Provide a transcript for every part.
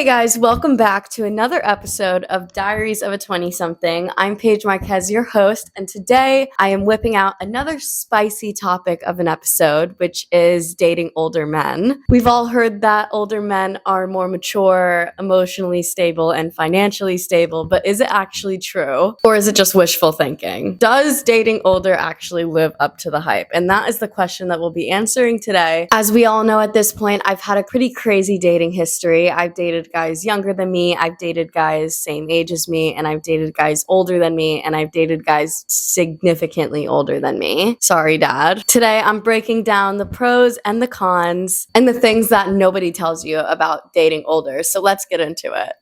Hey guys, welcome back to another episode of Diaries of a 20-something. I'm Paige Marquez, your host, and today I am whipping out another spicy topic of an episode, which is dating older men. We've all heard that older men are more mature, emotionally stable, and financially stable, but is it actually true? Or is it just wishful thinking? Does dating older actually live up to the hype? And that is the question that we'll be answering today. As we all know at this point, I've had a pretty crazy dating history. I've dated guys younger than me, I've dated guys same age as me, and I've dated guys older than me, and I've dated guys significantly older than me. Sorry, Dad. Today, I'm breaking down the pros and the cons and the things that nobody tells you about dating older. So let's get into it.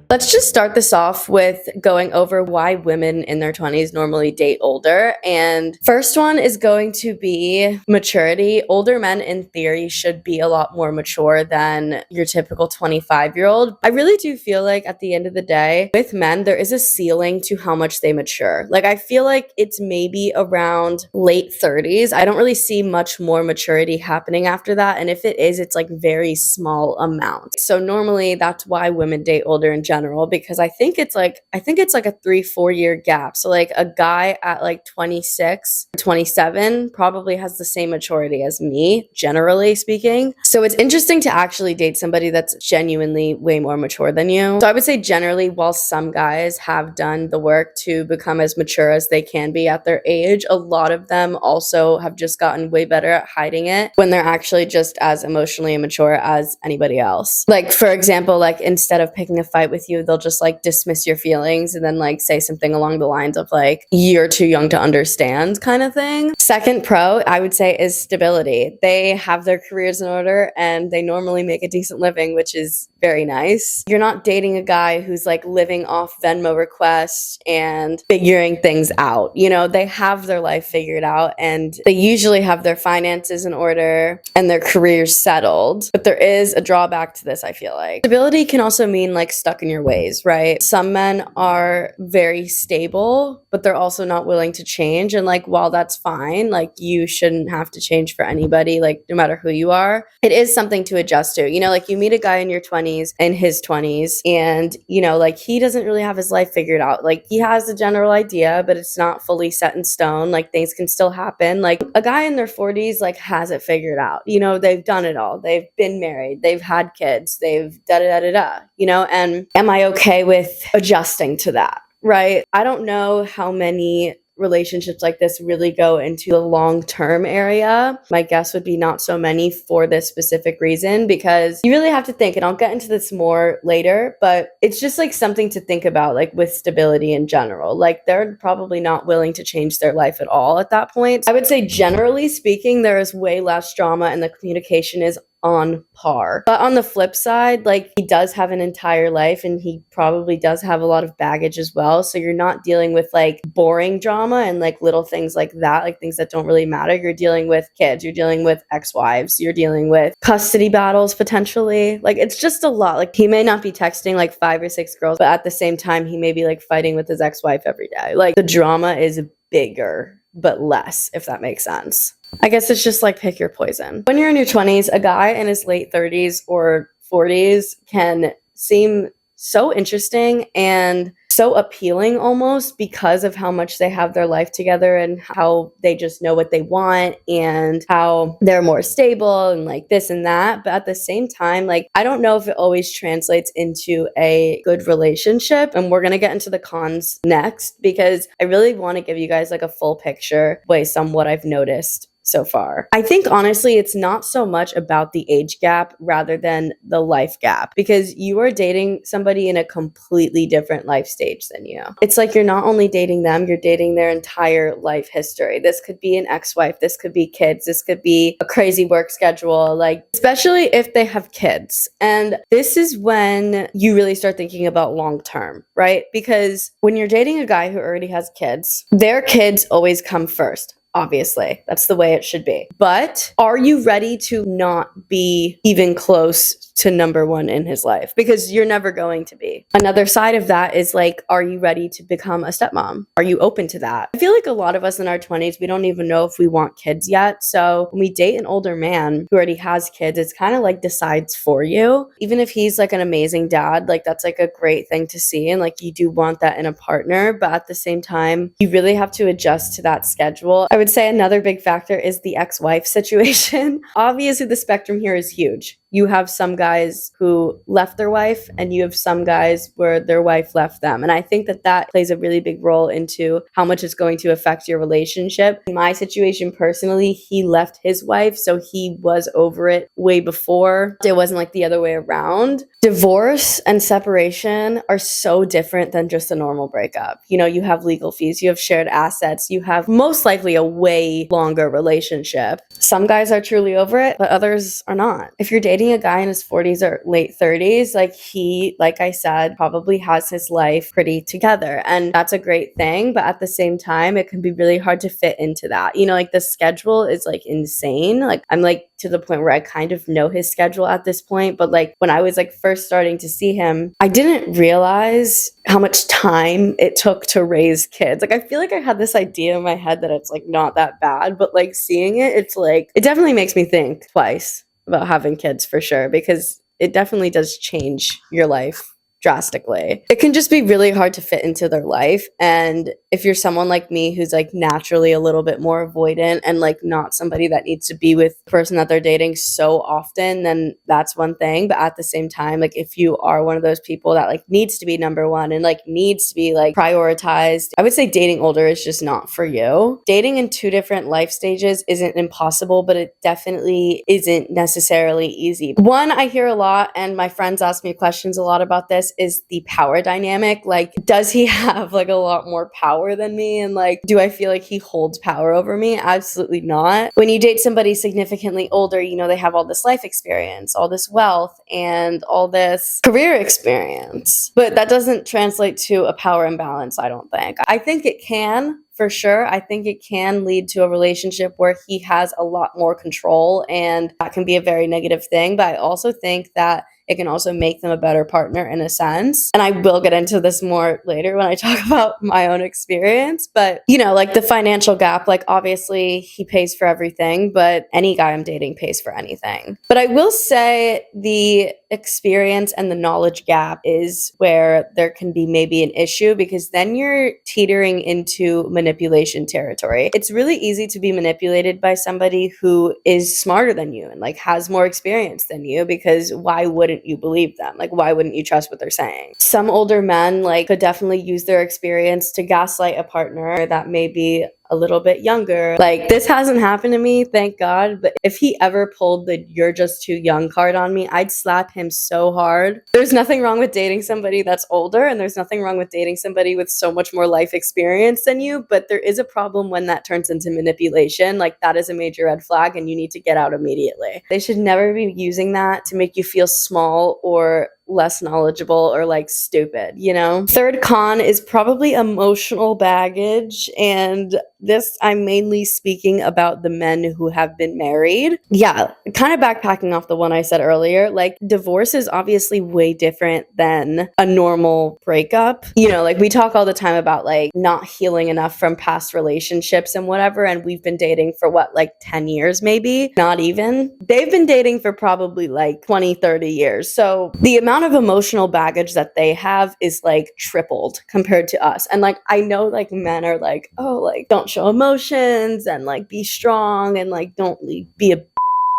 Let's just start this off with going over why women in their 20s normally date older. And first one is going to be maturity. Older men, in theory, should be a lot more mature than your typical 25-year-old. I really do feel like at the end of the day, with men, there is a ceiling to how much they mature. Like, I feel like it's maybe around late 30s. I don't really see much more maturity happening after that. And if it is, it's like very small amount. So normally that's why women date older in general, because I think it's like a 3-4 year gap. So like a guy at like 26, 27 probably has the same maturity as me, generally speaking. So it's interesting to actually date somebody that's genuinely way more mature than you. So I would say generally, while some guys have done the work to become as mature as they can be at their age, a lot of them also have just gotten way better at hiding it when they're actually just as emotionally immature as anybody else. Like, for example, like instead of picking a fight with you, they'll just like dismiss your feelings and then like say something along the lines of like, you're too young to understand kind of thing. Second pro, I would say, is stability. They have their careers in order and they normally make a decent living, which is very nice. You're not dating a guy who's like living off Venmo requests and figuring things out. You know, they have their life figured out and they usually have their finances in order and their careers settled. But there is a drawback to this, I feel like. Stability can also mean like stuck in your ways, right? Some men are very stable, but they're also not willing to change. And like, while that's fine, like you shouldn't have to change for anybody, like no matter who you are, it is something to adjust to. You know, like you meet a guy in your 20s, in his 20s, and you know, like he doesn't really have his life figured out. Like he has a general idea, but it's not fully set in stone. Like things can still happen. Like a guy in their 40s, like has it figured out. You know, they've done it all. They've been married. They've had kids. They've da-da-da-da-da, you know, and am I okay with adjusting to that, right? I don't know how many relationships like this really go into the long-term area. My guess would be not so many for this specific reason, because you really have to think, and I'll get into this more later, but it's just like something to think about, like with stability in general. Like they're probably not willing to change their life at all at that point. I would say generally speaking, there is way less drama and the communication is on par. But on the flip side, like he does have an entire life and he probably does have a lot of baggage as well. So you're not dealing with like boring drama and like little things like that, like things that don't really matter. You're dealing with kids, you're dealing with ex-wives, you're dealing with custody battles potentially. Like it's just a lot. Like he may not be texting like 5 or 6 girls, but at the same time, he may be like fighting with his ex-wife every day. Like the drama is bigger, but less, if that makes sense. I guess it's just like pick your poison. When you're in your 20s, a guy in his late 30s or 40s can seem so interesting and so appealing almost because of how much they have their life together and how they just know what they want and how they're more stable and like this and that. But at the same time, like I don't know if it always translates into a good relationship. And we're going to get into the cons next because I really want to give you guys like a full picture based on what I've noticed so far. I think honestly, it's not so much about the age gap rather than the life gap, because you are dating somebody in a completely different life stage than you. It's like you're not only dating them, you're dating their entire life history. This could be an ex-wife, this could be kids, this could be a crazy work schedule, like especially if they have kids. And this is when you really start thinking about long term, right? Because when you're dating a guy who already has kids, their kids always come first. Obviously, that's the way it should be. But are you ready to not be even close to number one in his life? Because you're never going to be. Another side of that is like, are you ready to become a stepmom? Are you open to that? I feel like a lot of us in our 20s, we don't even know if we want kids yet. So when we date an older man who already has kids, it's kind of like decides for you. Even if he's like an amazing dad, like that's like a great thing to see. And like you do want that in a partner. But at the same time, you really have to adjust to that schedule. I would say another big factor is the ex-wife situation. Obviously, the spectrum here is huge. You have some guys who left their wife and you have some guys where their wife left them. And I think that that plays a really big role into how much it's going to affect your relationship. In my situation personally, he left his wife, so he was over it way before. It wasn't like the other way around. Divorce and separation are so different than just a normal breakup. You know, you have legal fees, you have shared assets, you have most likely a way longer relationship. Some guys are truly over it, but others are not. If you're dating a guy in his 40s or late 30s, like he, like I said, probably has his life pretty together. And that's a great thing. But at the same time, it can be really hard to fit into that. You know, like the schedule is like insane. Like I'm like to the point where I kind of know his schedule at this point. But like when I was like first starting to see him, I didn't realize how much time it took to raise kids. Like I feel like I had this idea in my head that it's like not that bad, but like seeing it, it's like, it definitely makes me think twice about having kids for sure, because it definitely does change your life drastically. It can just be really hard to fit into their life. And if you're someone like me who's like naturally a little bit more avoidant and like not somebody that needs to be with the person that they're dating so often, then that's one thing. But at the same time, like if you are one of those people that like needs to be number one and like needs to be like prioritized, I would say dating older is just not for you. Dating in two different life stages isn't impossible, but it definitely isn't necessarily easy. One, I hear a lot, and my friends ask me questions a lot about this, is the power dynamic. Like, does he have like a lot more power than me? And like, do I feel like he holds power over me? Absolutely not. When you date somebody significantly older, you know, they have all this life experience, all this wealth, and all this career experience. But that doesn't translate to a power imbalance, I don't think. I think it can. For sure. I think it can lead to a relationship where he has a lot more control, and that can be a very negative thing. But I also think that it can also make them a better partner in a sense. And I will get into this more later when I talk about my own experience. But, you know, like the financial gap, like obviously he pays for everything, but any guy I'm dating pays for anything. But I will say the experience and the knowledge gap is where there can be maybe an issue, because then you're teetering into manipulation territory. It's really easy to be manipulated by somebody who is smarter than you and like has more experience than you, because why wouldn't you believe them? Like, why wouldn't you trust what they're saying? Some older men like could definitely use their experience to gaslight a partner that may be a little bit younger. Like, this hasn't happened to me, thank God, but if he ever pulled the "you're just too young" card on me, I'd slap him so hard. There's nothing wrong with dating somebody that's older, and there's nothing wrong with dating somebody with so much more life experience than you, but there is a problem when that turns into manipulation. Like, that is a major red flag, and you need to get out immediately. They should never be using that to make you feel small or less knowledgeable or like stupid, you know? Third con is probably emotional baggage, and this I'm mainly speaking about the men who have been married. Yeah, kind of backpacking off the one I said earlier, like divorce is obviously way different than a normal breakup. You know, like we talk all the time about like not healing enough from past relationships and whatever, and we've been dating for what, like 10 years maybe? Not even. They've been dating for probably like 20, 30 years. So the amount of emotional baggage that they have is like tripled compared to us. And like I know like men are like, oh, like don't show emotions and like be strong and like don't be a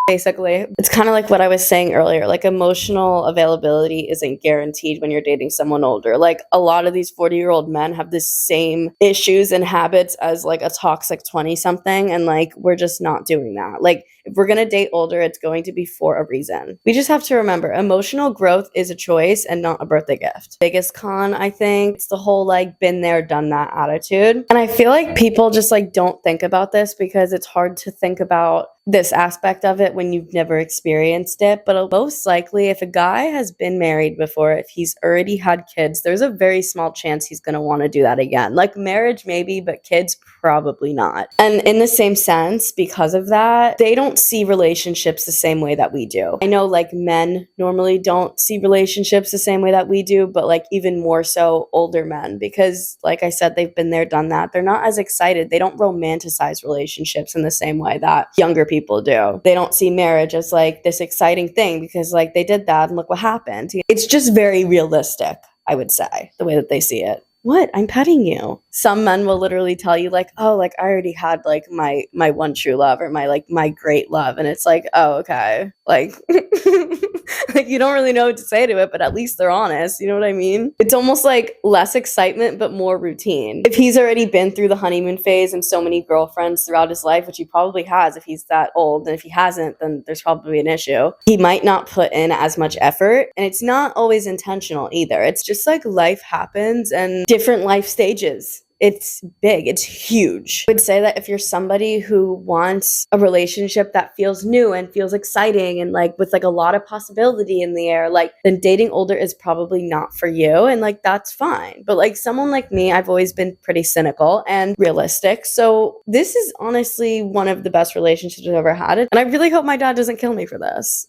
basically. It's kind of like what I was saying earlier, like emotional availability isn't guaranteed when you're dating someone older. Like a lot of these 40-year-old men have the same issues and habits as like a toxic 20-something, and like we're just not doing that. Like if we're going to date older, it's going to be for a reason. We just have to remember emotional growth is a choice and not a birthday gift. Biggest con, I think, it's the whole like been there, done that attitude. And I feel like people just like don't think about this because it's hard to think about this aspect of it when you've never experienced it, but most likely if a guy has been married before, if he's already had kids, there's a very small chance he's going to want to do that again. Like marriage maybe, but kids probably not. And in the same sense, because of that, they don't see relationships the same way that we do. I know like men normally don't see relationships the same way that we do, but like even more so older men, because like I said, they've been there, done that. They're not as excited. They don't romanticize relationships in the same way that younger people do. They don't see marriage as like this exciting thing because like they did that and look what happened. It's just very realistic, I would say, the way that they see it. What? I'm petting you. Some men will literally tell you like, oh, like I already had like my one true love or my great love. And it's like, oh, okay. Like, like you don't really know what to say to it, but at least they're honest. You know what I mean? It's almost like less excitement, but more routine. If he's already been through the honeymoon phase and so many girlfriends throughout his life, which he probably has if he's that old, and if he hasn't, then there's probably an issue. He might not put in as much effort, and it's not always intentional either. It's just like life happens and different life stages. It's big. It's huge. I would say that if you're somebody who wants a relationship that feels new and feels exciting and like with like a lot of possibility in the air, like then dating older is probably not for you. And like, that's fine. But like someone like me, I've always been pretty cynical and realistic. So this is honestly one of the best relationships I've ever had. And I really hope my dad doesn't kill me for this.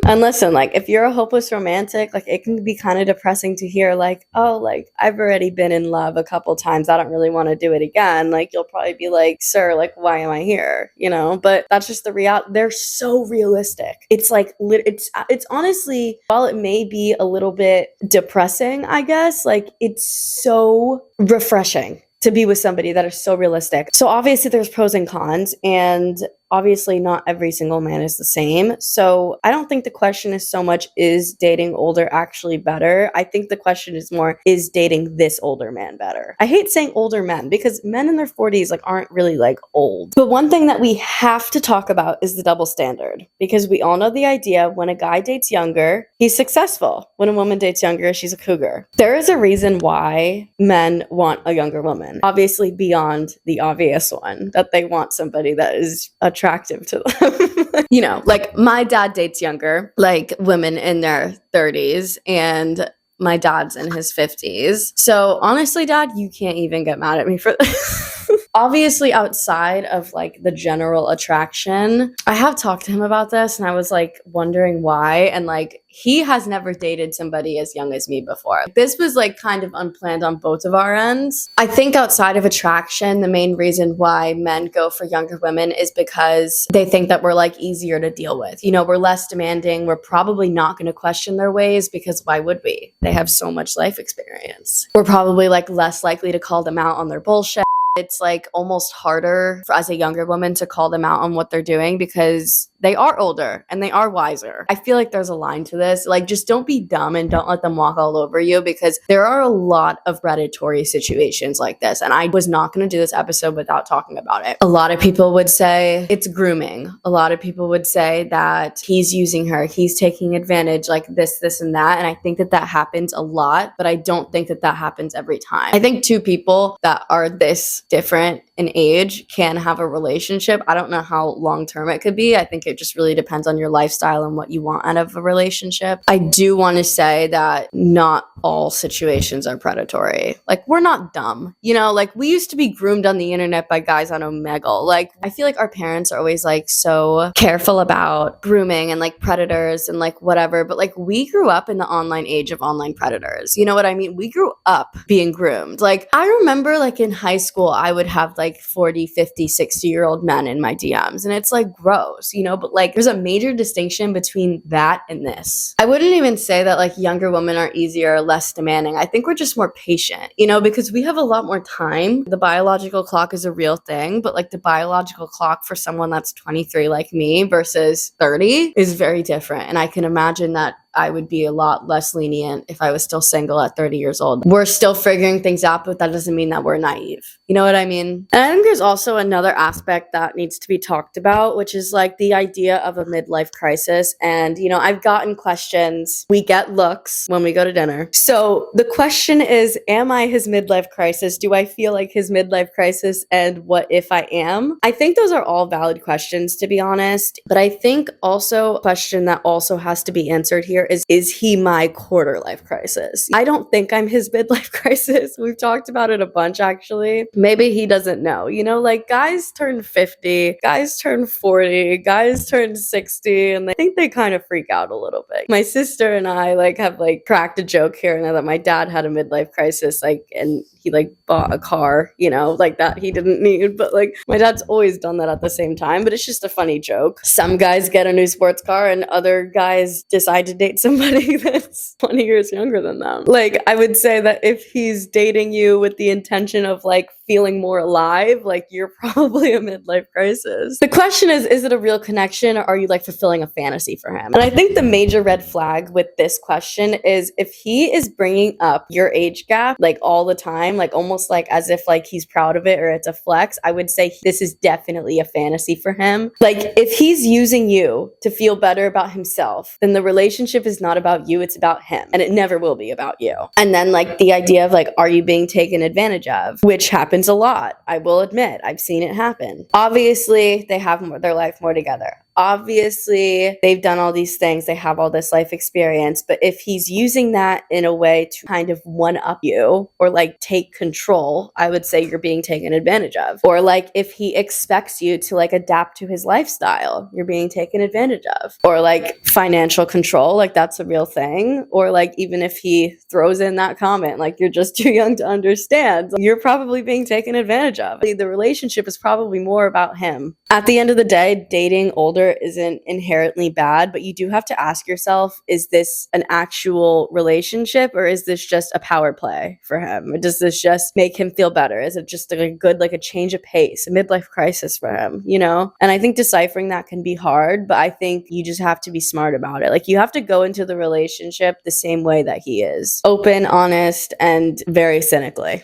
And listen, like if you're a hopeless romantic, like it can be kind of depressing to hear like, oh, like I've already been in love a couple times. I don't really want to do it again. Like you'll probably be like, sir, like why am I here? You know, but that's just the reality. They're so realistic. It's like, it's honestly, while it may be a little bit depressing, I guess, like it's so refreshing to be with somebody that is so realistic. So obviously there's pros and cons, and obviously not every single man is the same. So I don't think the question is so much, is dating older actually better? I think the question is more, is dating this older man better? I hate saying older men because men in their 40s like aren't really like old. But one thing that we have to talk about is the double standard, because we all know the idea when a guy dates younger, he's successful. When a woman dates younger, she's a cougar. There is a reason why men want a younger woman, obviously beyond the obvious one, that they want somebody that is attractive to them. You know, like my dad dates younger, like women in their 30s, and my dad's in his 50s. So honestly, Dad, you can't even get mad at me for this. Obviously, outside of like the general attraction, I have talked to him about this and I was like wondering why. And like, he has never dated somebody as young as me before. This was like kind of unplanned on both of our ends. I think outside of attraction, the main reason why men go for younger women is because they think that we're like easier to deal with. You know, we're less demanding. We're probably not going to question their ways because why would we? They have so much life experience. We're probably like less likely to call them out on their bullshit. It's like almost harder as a younger woman to call them out on what they're doing because they are older and they are wiser. I feel like there's a line to this. Like, just don't be dumb and don't let them walk all over you, because there are a lot of predatory situations like this. And I was not going to do this episode without talking about it. A lot of people would say it's grooming. A lot of people would say that he's using her, he's taking advantage, like this, and that. And I think that that happens a lot, but I don't think that that happens every time. I think two people that are this different in age can have a relationship. I don't know how long term it could be. I think it just really depends on your lifestyle and what you want out of a relationship. I do want to say that not all situations are predatory. Like, we're not dumb. You know, like we used to be groomed on the internet by guys on Omegle. Like, I feel like our parents are always like so careful about grooming and like predators and like whatever. But like we grew up in the online age of online predators. You know what I mean? We grew up being groomed. Like, I remember like in high school, I would have like 40, 50, 60-year-old men in my DMs. And it's like gross, you know, but like there's a major distinction between that and this. I wouldn't even say that like younger women are easier or less demanding. I think we're just more patient, you know, because we have a lot more time. The biological clock is a real thing, but like the biological clock for someone that's 23 like me versus 30 is very different. And I can imagine that I would be a lot less lenient if I was still single at 30 years old. We're still figuring things out, but that doesn't mean that we're naive. You know what I mean? And I think there's also another aspect that needs to be talked about, which is like the idea of a midlife crisis. And, you know, I've gotten questions. We get looks when we go to dinner. So the question is, am I his midlife crisis? Do I feel like his midlife crisis? And what if I am? I think those are all valid questions, to be honest. But I think also a question that also has to be answered here is he my quarter life crisis? I don't think I'm his midlife crisis. We've talked about it a bunch, actually. Maybe he doesn't know. You know, like guys turn 50, guys turn 40, guys turn 60, and I think they kind of freak out a little bit. My sister and I like have like cracked a joke here and there that my dad had a midlife crisis, like, and he like bought a car, you know, like that he didn't need, but like my dad's always done that at the same time, but it's just a funny joke. Some guys get a new sports car and other guys decide to date somebody that's 20 years younger than them. Like, I would say that if he's dating you with the intention of like feeling more alive, like you're probably a midlife crisis. The question is it a real connection, or are you like fulfilling a fantasy for him? And I think the major red flag with this question is if he is bringing up your age gap like all the time, like almost like as if like he's proud of it or it's a flex, I would say this is definitely a fantasy for him. Like if he's using you to feel better about himself, then the relationship is not about you, it's about him, and it never will be about you. And then like the idea of like, are you being taken advantage of, which happens a lot. I will admit, I've seen it happen. Obviously, they have their life more together. Obviously, they've done all these things. They have all this life experience. But if he's using that in a way to kind of one-up you or like take control, I would say you're being taken advantage of. Or like if he expects you to like adapt to his lifestyle, you're being taken advantage of. Or like financial control, like that's a real thing. Or like even if he throws in that comment, like you're just too young to understand, you're probably being taken advantage of. The relationship is probably more about him. At the end of the day, dating older isn't inherently bad, but you do have to ask yourself, is this an actual relationship or is this just a power play for him? Or does this just make him feel better? Is it just a good, like a change of pace, a midlife crisis for him, you know? And I think deciphering that can be hard, but I think you just have to be smart about it. Like you have to go into the relationship the same way that he is. Open, honest, and very cynically.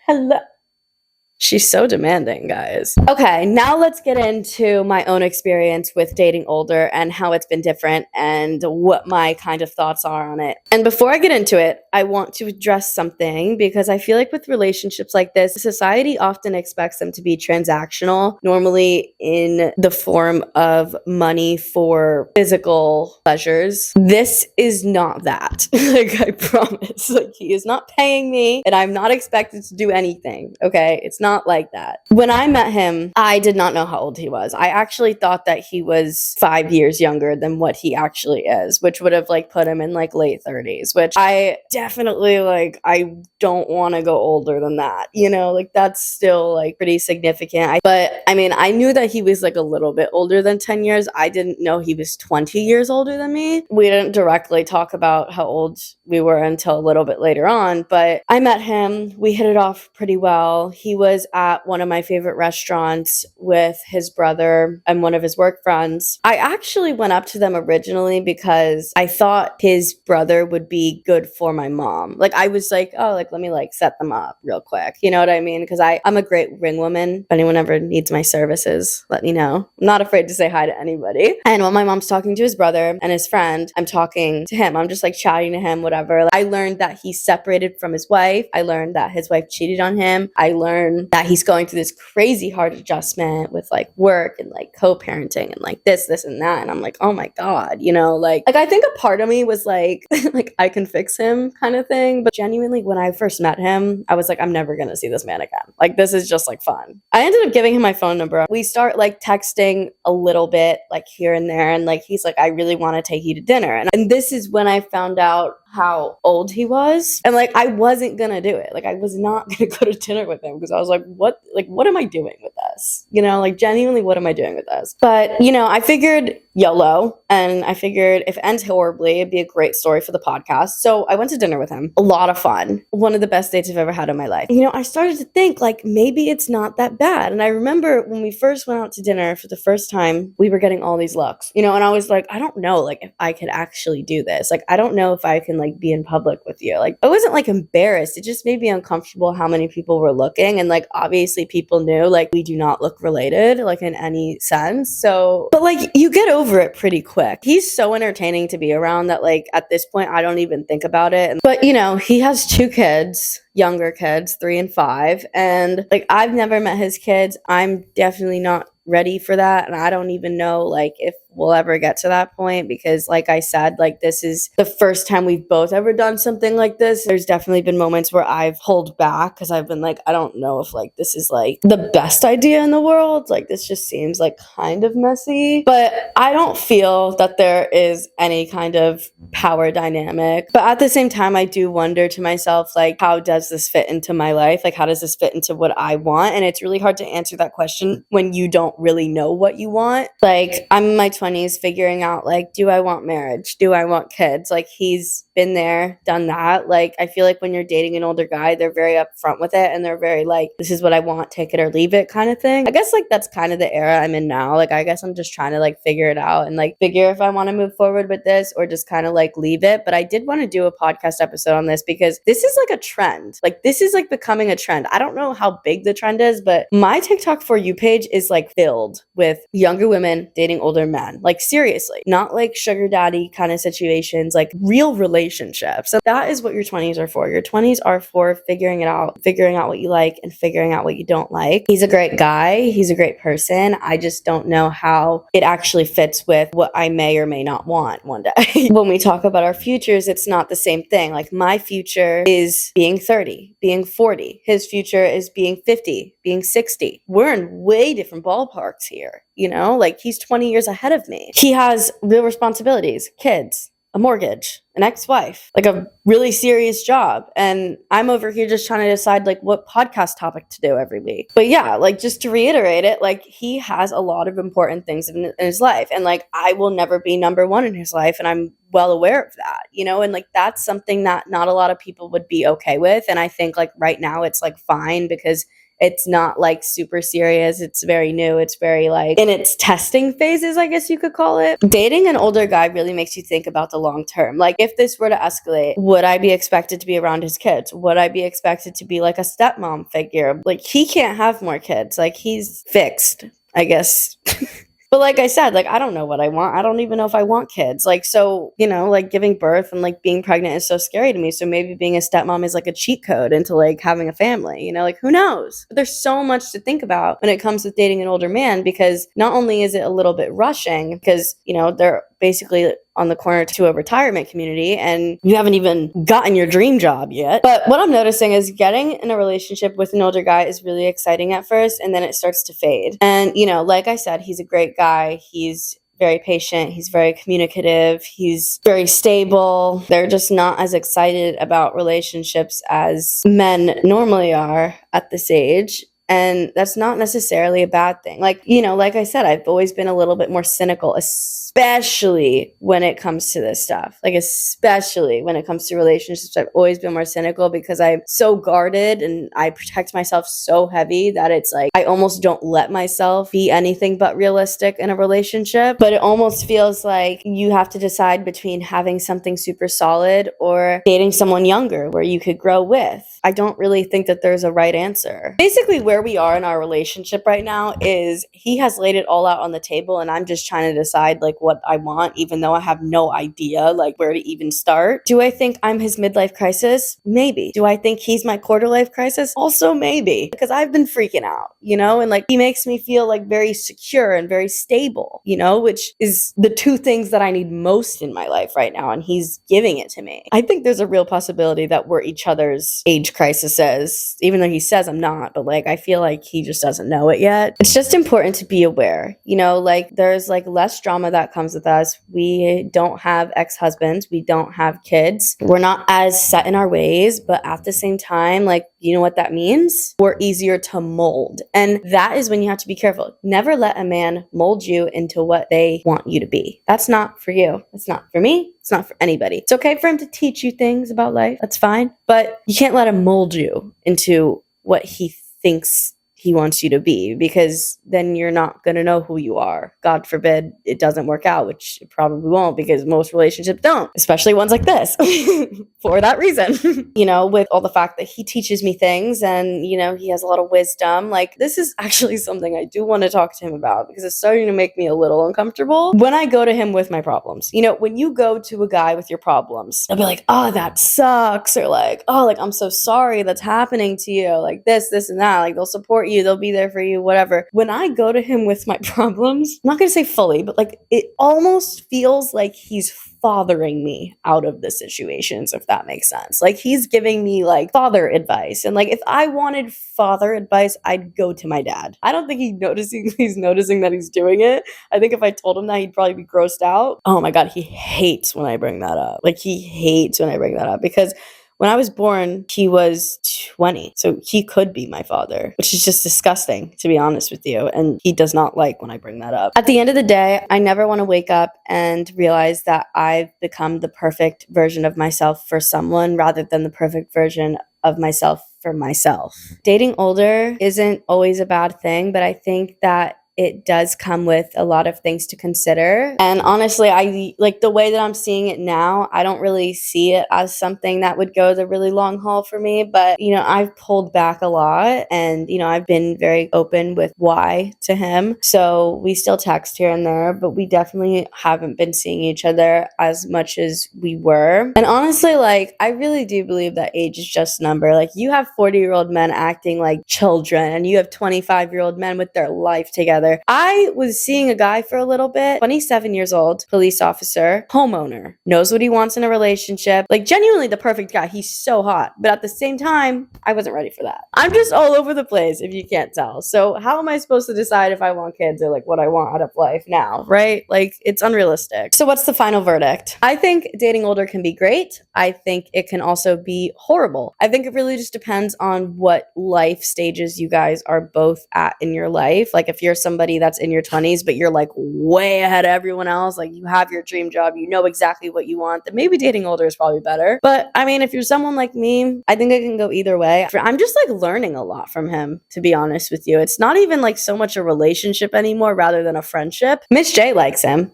Hello. She's so demanding, guys. Okay, now let's get into my own experience with dating older and how it's been different and what my kind of thoughts are on it. And before I get into it, I want to address something because I feel like with relationships like this, society often expects them to be transactional, normally in the form of money for physical pleasures. This is not that. Like, I promise. Like, he is not paying me and I'm not expected to do anything, okay? It's not like that. When I met him, I did not know how old he was. I actually thought that he was 5 years younger than what he actually is, which would have like put him in like late 30s, which I definitely like, I don't want to go older than that, you know, like that's still like pretty significant. But I mean, I knew that he was like a little bit older than 10 years. I didn't know he was 20 years older than me. We didn't directly talk about how old we were until a little bit later on, but I met him. We hit it off pretty well. He was at one of my favorite restaurants with his brother and one of his work friends. I actually went up to them originally because I thought his brother would be good for my mom. Like I was like, oh, like let me like set them up real quick. You know what I mean? Because I'm a great ring woman. If anyone ever needs my services, let me know. I'm not afraid to say hi to anybody. And when my mom's talking to his brother and his friend, I'm talking to him. I'm just like chatting to him, whatever. I learned that he's separated from his wife. I learned that his wife cheated on him. I learned that he's going through this crazy hard adjustment with like work and like co-parenting and like this and that. And I'm like, oh my God, you know, like I think a part of me was like, like I can fix him kind of thing. But genuinely, when I first met him, I was like, I'm never going to see this man again. Like, this is just like fun. I ended up giving him my phone number. We start like texting a little bit, like here and there. And like, he's like, I really want to take you to dinner. And this is when I found out how old he was. And like, I wasn't gonna do it. Like, I was not gonna go to dinner with him because I was like, what am I doing with this? You know, like genuinely, what am I doing with this? But, you know, I figured YOLO. And I figured if it ends horribly, it'd be a great story for the podcast. So I went to dinner with him. A lot of fun. One of the best dates I've ever had in my life. I started to think like maybe it's not that bad. And I remember when we first went out to dinner for the first time, we were getting all these looks, and I was like, I don't know, like if I could actually do this. Like, I don't know if I can like be in public with you. Like, I wasn't like embarrassed. It just made me uncomfortable how many people were looking. And like, obviously people knew like we do not look related, like in any sense. So, but like you get over it pretty quick. He's so entertaining to be around that like at this point, I don't even think about it. But he has 2 kids, younger kids, 3 and 5. And like, I've never met his kids. I'm definitely not ready for that. And I don't even know like if we'll ever get to that point, because like I said, like this is the first time we've both ever done something like this. There's definitely been moments where I've pulled back because I've been like, I don't know if like this is like the best idea in the world. Like this just seems like kind of messy. But I don't feel that there is any kind of power dynamic. But at the same time, I do wonder to myself, like, how does this fit into my life? Like, how does this fit into what I want? And it's really hard to answer that question when you don't really know what you want. Like, I'm in my 20s figuring out, like, do I want marriage? Do I want kids? Like, he's been there, done that. Like, I feel like when you're dating an older guy, they're very upfront with it, and they're very like, this is what I want, take it or leave it kind of thing. I guess like that's kind of the era I'm in now. Like, I guess I'm just trying to like figure it out and like figure if I want to move forward with this or just kind of like leave it. But I did want to do a podcast episode on this because this is like a trend. Like, this is like becoming a trend. I don't know how big the trend is, but my TikTok For You page is like filled with younger women dating older men. Like, seriously, not like sugar daddy kind of situations, like real relationships. So that is what your 20s are for. Your 20s are for figuring it out, figuring out what you like and figuring out what you don't like. He's a great guy. He's a great person. I just don't know how it actually fits with what I may or may not want one day. When we talk about our futures, it's not the same thing. Like, my future is being 30, being 40. His future is being 50, being 60. We're in way different ballparks here. Like, he's 20 years ahead of me. He has real responsibilities, kids, a mortgage, an ex-wife, like a really serious job. And I'm over here just trying to decide like what podcast topic to do every week. But yeah, like, just to reiterate it, like, he has a lot of important things in his life. And like, I will never be number one in his life. And I'm well aware of that, and like, that's something that not a lot of people would be okay with. And I think like right now it's like fine because it's not like super serious. It's very new. It's very like in its testing phases, I guess you could call it. Dating an older guy really makes you think about the long term. Like, if this were to escalate, would I be expected to be around his kids? Would I be expected to be like a stepmom figure? Like, he can't have more kids. Like, he's fixed, I guess. But like I said, like, I don't know what I want. I don't even know if I want kids. Like, so, like giving birth and like being pregnant is so scary to me. So maybe being a stepmom is like a cheat code into like having a family, like, who knows? But there's so much to think about when it comes with dating an older man, because not only is it a little bit rushing because, they're basically on the corner to a retirement community and you haven't even gotten your dream job yet. But what I'm noticing is getting in a relationship with an older guy is really exciting at first, and then it starts to fade. And, like I said, he's a great guy. He's very patient. He's very communicative. He's very stable. They're just not as excited about relationships as men normally are at this age. And that's not necessarily a bad thing. Like, like I said, I've always been a little bit more cynical, especially when it comes to this stuff. Like, especially when it comes to relationships, I've always been more cynical because I'm so guarded and I protect myself so heavy that it's like I almost don't let myself be anything but realistic in a relationship. But it almost feels like you have to decide between having something super solid or dating someone younger where you could grow with. I don't really think that there's a right answer. Basically, where we are in our relationship right now is he has laid it all out on the table and I'm just trying to decide like what I want, even though I have no idea like where to even start. Do I think I'm his midlife crisis? Maybe. Do I think he's my quarter life crisis? Also maybe, because I've been freaking out, and like, he makes me feel like very secure and very stable, which is the 2 things that I need most in my life right now, and he's giving it to me. I think there's a real possibility that we're each other's age crises, even though he says I'm not, but like, I feel like he just doesn't know it yet. It's just important to be aware, you know, like there's like less drama that comes with us. We don't have ex-husbands, we don't have kids, we're not as set in our ways, but at the same time, like, you know what that means? We're easier to mold. And that is when you have to be careful. Never let a man mold you into what they want you to be. That's not for you. It's not for me. It's not for anybody. It's okay for him to teach you things about life. That's fine. But you can't let him mold you into what he thinks he wants you to be, because then you're not going to know who you are. God forbid it doesn't work out, which it probably won't, because most relationships don't, especially ones like this for that reason. You know, with all the fact that he teaches me things and, you know, he has a lot of wisdom. Like, this is actually something I do want to talk to him about, because it's starting to make me a little uncomfortable when I go to him with my problems. You know, when you go to a guy with your problems, they'll be like, oh, that sucks. Or like, oh, like, I'm so sorry that's happening to you. Like this, and that. Like, they'll support you. They'll be there for you, whatever. When I go to him with my problems, I'm not going to say fully, but like it almost feels like he's fathering me out of the situations, if that makes sense. Like he's giving me like father advice. And like if I wanted father advice, I'd go to my dad. I don't think he's noticing that he's doing it. I think if I told him that, he'd probably be grossed out. Oh my God, he hates when I bring that up. Like he hates when I bring that up, because when I was born, he was 20, so he could be my father, which is just disgusting, to be honest with you, and he does not like when I bring that up. At the end of the day, I never want to wake up and realize that I've become the perfect version of myself for someone rather than the perfect version of myself for myself. Dating older isn't always a bad thing, but I think that it does come with a lot of things to consider. And honestly, I like the way that I'm seeing it now, I don't really see it as something that would go the really long haul for me. But, you know, I've pulled back a lot, and, you know, I've been very open with why to him. So we still text here and there, but we definitely haven't been seeing each other as much as we were. And honestly, like, I really do believe that age is just a number. Like, you have 40-year-old men acting like children, and you have 25-year-old men with their life together. I was seeing a guy for a little bit, 27 years old, police officer, homeowner, knows what he wants in a relationship, like genuinely the perfect guy. He's so hot. But at the same time, I wasn't ready for that. I'm just all over the place, if you can't tell. So how am I supposed to decide if I want kids or like what I want out of life now, right? Like, it's unrealistic. So what's the final verdict? I think dating older can be great. I think it can also be horrible. I think it really just depends on what life stages you guys are both at in your life. Like, if you're somebody that's in your 20s, but you're like way ahead of everyone else, like you have your dream job, you know exactly what you want, then maybe dating older is probably better. But I mean, if you're someone like me, I think it can go either way. I'm just like learning a lot from him, to be honest with you. It's not even like so much a relationship anymore rather than a friendship. Miss J likes him.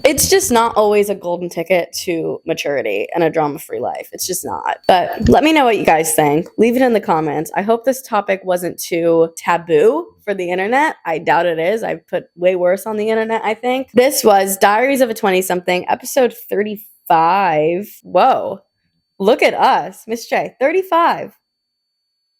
It's just not always a golden ticket to maturity and a drama-free life. It's just not. But let me know what you guys think. Leave it in the comments. I hope this topic wasn't too taboo for the internet. I doubt it is. I've put way worse on the internet, I think. This was Diaries of a 20-something, episode 35. Whoa. Look at us. Miss J, 35.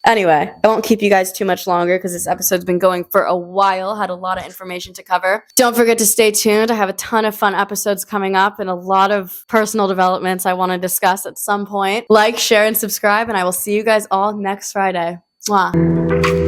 Anyway, I won't keep you guys too much longer because this episode's been going for a while, had a lot of information to cover. Don't forget to stay tuned. I have a ton of fun episodes coming up and a lot of personal developments I want to discuss at some point. Like, share, and subscribe, and I will see you guys all next Friday. Mwah.